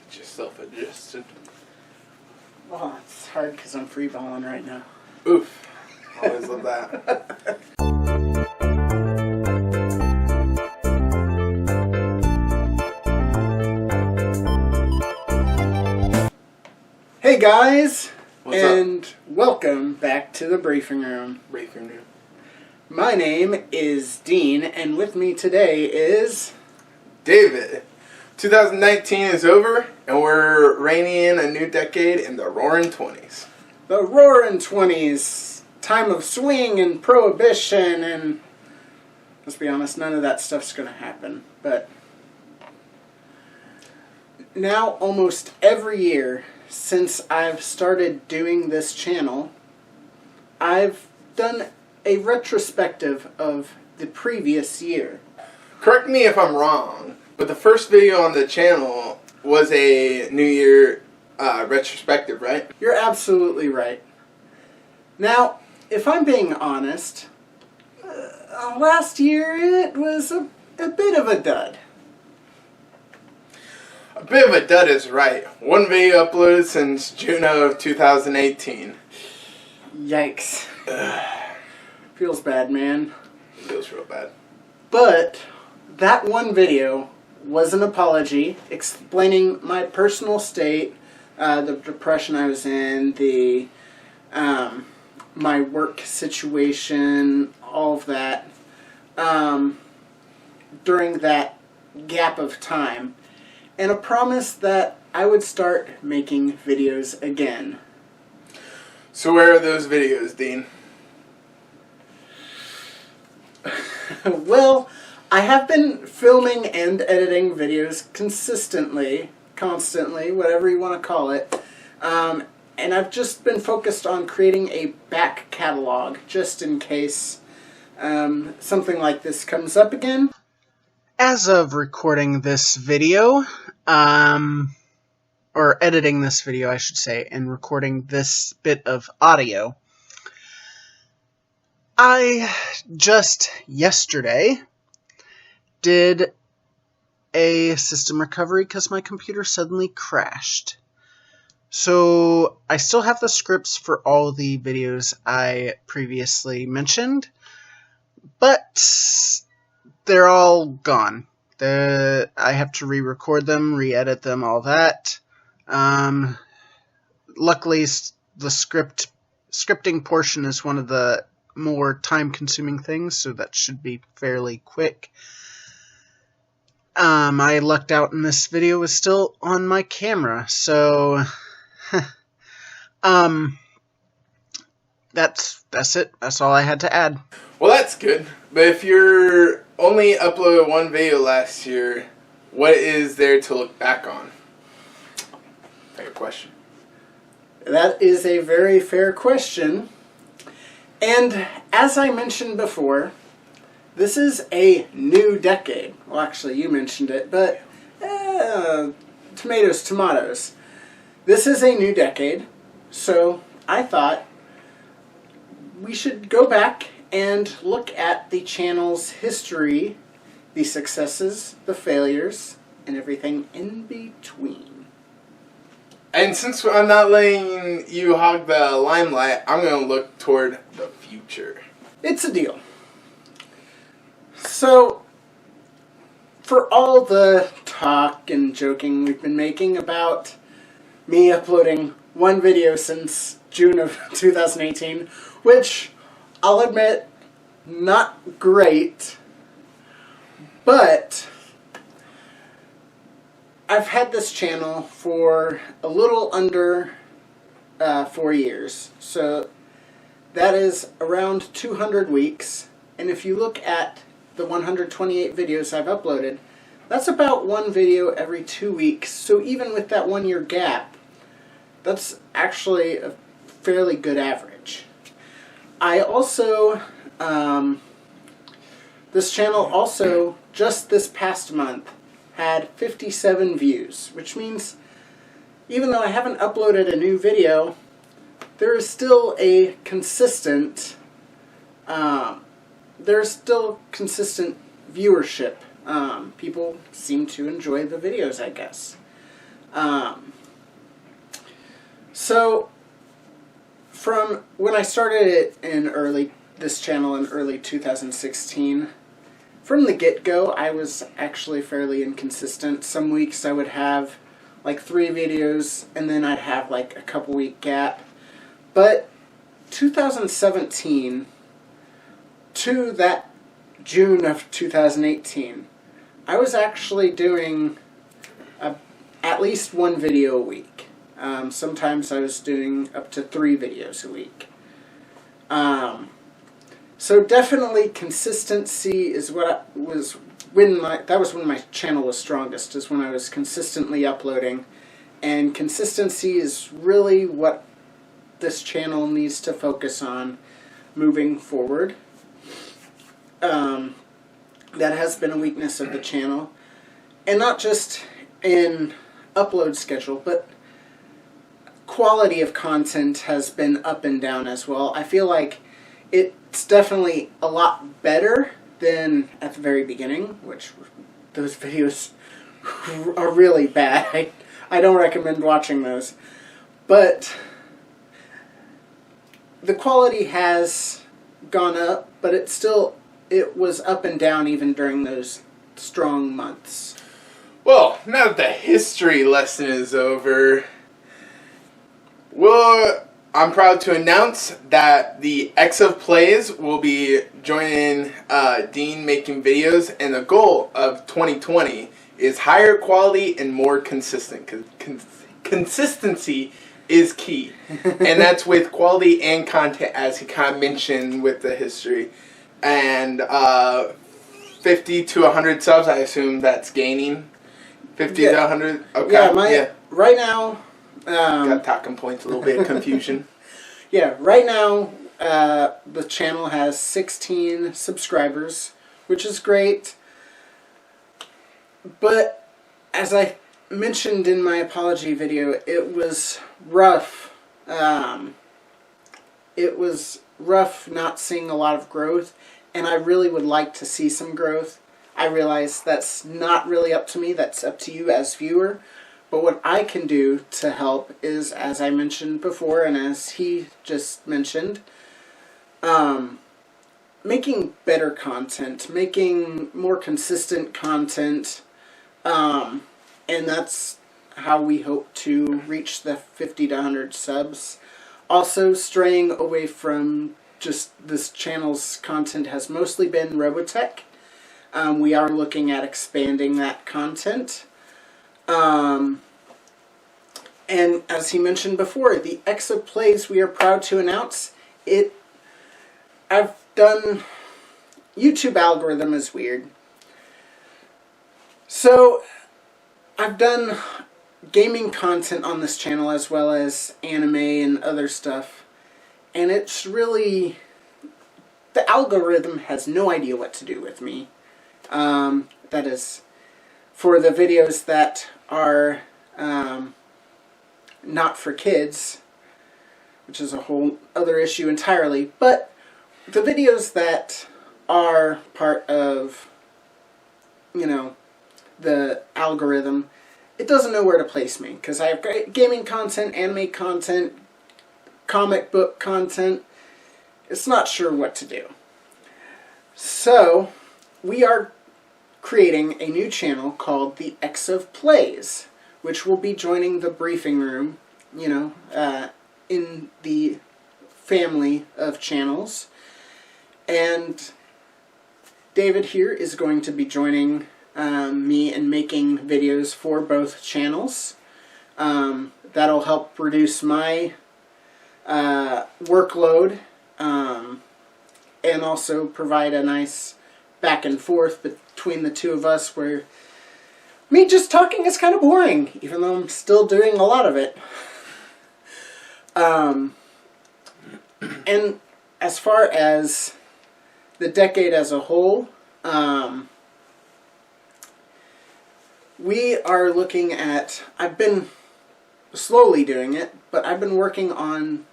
Just self-adjusted. Well, it's hard because I'm free balling right now. Oof. Always love that. Hey guys! What's and welcome back to the briefing room. Briefing room. My name is Dean, and with me today is David. 2019 is over, and we're reining in a new decade in the Roaring 20s. the Roaring 20s, time of swing and prohibition, and let's be honest, none of that stuff's going to happen. But now, almost every year since I've started doing this channel, I've done a retrospective of the previous year. Correct me if I'm wrong, but the first video on the channel was a New Year retrospective, right? You're absolutely right. Now, if I'm being honest, last year it was a bit of a dud. A bit of a dud is right. One video uploaded since June of 2018. Yikes. Feels bad, man. Feels real bad. But that one video was an apology explaining my personal state, the depression I was in, the my work situation, all of that, during that gap of time, and a promise that I would start making videos again. So where are those videos, Dean? Well, I have been filming and editing videos consistently, constantly, whatever you want to call it. And I've just been focused on creating a back catalog, just in case something like this comes up again. As of recording this video, or editing this video, I should say, and recording this bit of audio, I just yesterday did a system recovery because my computer suddenly crashed. So I still have the scripts for all the videos I previously mentioned, but they're all gone. I have to re-record them, re-edit them, all that. Luckily, the scripting portion is one of the more time-consuming things, so that should be fairly quick. I lucked out and this video was still on my camera, so that's it. That's all I had to add. Well, that's good. But if you're only uploaded one video last year, what is there to look back on? Fair question. That is a very fair question. And as I mentioned before, this is a new decade. Well, actually, you mentioned it, but tomatoes. This is a new decade, so I thought we should go back and look at the channel's history, the successes, the failures, and everything in between. And since I'm not letting you hog the limelight, I'm going to look toward the future. It's a deal. So, for all the talk and joking we've been making about me uploading one video since June of 2018, which I'll admit, not great, but I've had this channel for a little under 4 years, so that is around 200 weeks, and if you look at the 128 videos I've uploaded, that's about one video every 2 weeks, so even with that 1 year gap, that's actually a fairly good average. I also, this channel also, just this past month, had 57 views, which means even though I haven't uploaded a new video, there is still a consistent, viewership People seem to enjoy the videos, I guess. So, from when I started it in this channel in early 2016, from the get-go, I was actually fairly inconsistent. Some weeks I would have like 3 videos, and then I'd have like a couple week gap. But 2017 to that June of 2018, I was actually doing at least 1 video a week. Sometimes I was doing up to 3 videos a week. So definitely consistency is that was when my channel was strongest, is when I was consistently uploading. And consistency is really what this channel needs to focus on moving forward. That has been a weakness of the channel. And not just in upload schedule, but quality of content has been up and down as well. I feel like it's definitely a lot better than at the very beginning, which those videos are really bad. I don't recommend watching those. But the quality has gone up, but it was up and down even during those strong months. Well, now that the history lesson is over, I'm proud to announce that the X of Plays will be joining Dean making videos, and the goal of 2020 is higher quality and more consistent. Consistency is key, and that's with quality and content, as he kind of mentioned with the history. And 50 to 100 subs, I assume that's gaining. 50 to 100? Okay. Yeah, right now... got talking points, a little bit of confusion. Yeah, right now the channel has 16 subscribers, which is great. But as I mentioned in my apology video, it was rough. It was rough not seeing a lot of growth, and I really would like to see some growth. I realize that's not really up to me, that's up to you as viewer. But what I can do to help is, as I mentioned before, and as he just mentioned, making better content, making more consistent content, and that's how we hope to reach the 50 to 100 subs. Also, straying away from just this channel's content has mostly been Robotech. We are looking at expanding that content. And as he mentioned before, the X of Plays, we are proud to announce it. YouTube algorithm is weird. So, I've done gaming content on this channel as well as anime and other stuff. And it's really... the algorithm has no idea what to do with me. That is, for the videos that are not for kids, which is a whole other issue entirely, but the videos that are part of, the algorithm, it doesn't know where to place me, because I have gaming content, anime content, comic book content. It's not sure what to do. So, we are creating a new channel called the X of Plays, which will be joining the briefing room, in the family of channels. And David here is going to be joining me in making videos for both channels. That'll help reduce my workload, and also provide a nice back and forth between the two of us, where me just talking is kind of boring, even though I'm still doing a lot of it. And as far as the decade as a whole, we are looking at, I've been slowly doing it, but I've been working on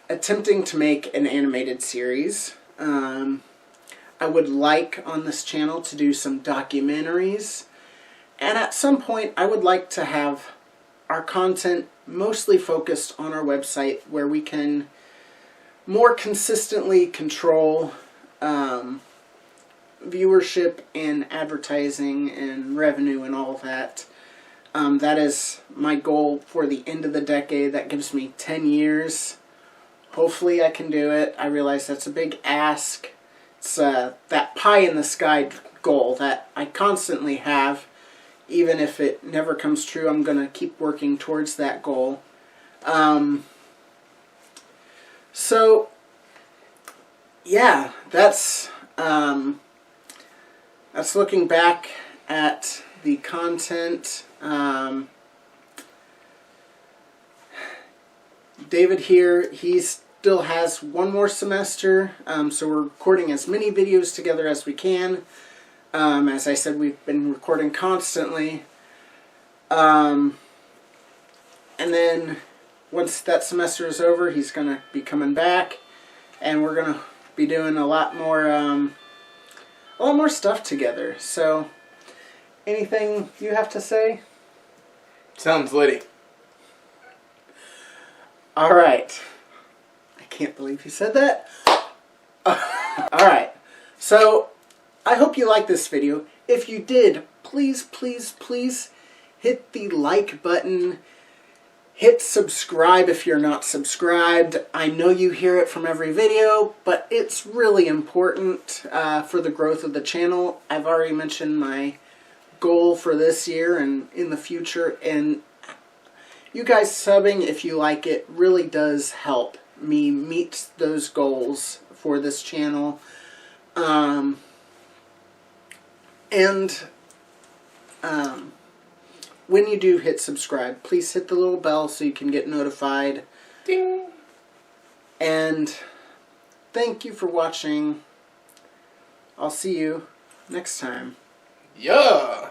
attempting to make an animated series. I would like on this channel to do some documentaries. And at some point, I would like to have our content mostly focused on our website, where we can more consistently control viewership and advertising and revenue and all that. That is my goal for the end of the decade. That gives me 10 years. Hopefully I can do it. I realize that's a big ask. It's that pie in the sky goal that I constantly have. Even if it never comes true, I'm going to keep working towards that goal. So, yeah, that's looking back at the content. David here, he still has one more semester, so we're recording as many videos together as we can. As I said, we've been recording constantly. And then once that semester is over, he's going to be coming back, and we're going to be doing a lot more stuff together. So, anything you have to say? Sounds litty. All right. I can't believe you said that. All right. So, I hope you liked this video. If you did, please, please, please hit the like button. Hit subscribe if you're not subscribed. I know you hear it from every video, but it's really important for the growth of the channel. I've already mentioned my goal for this year and in the future, and you guys subbing, if you like it, really does help me meet those goals for this channel. When you do hit subscribe, please hit the little bell so you can get notified. Ding! And thank you for watching. I'll see you next time. Yeah!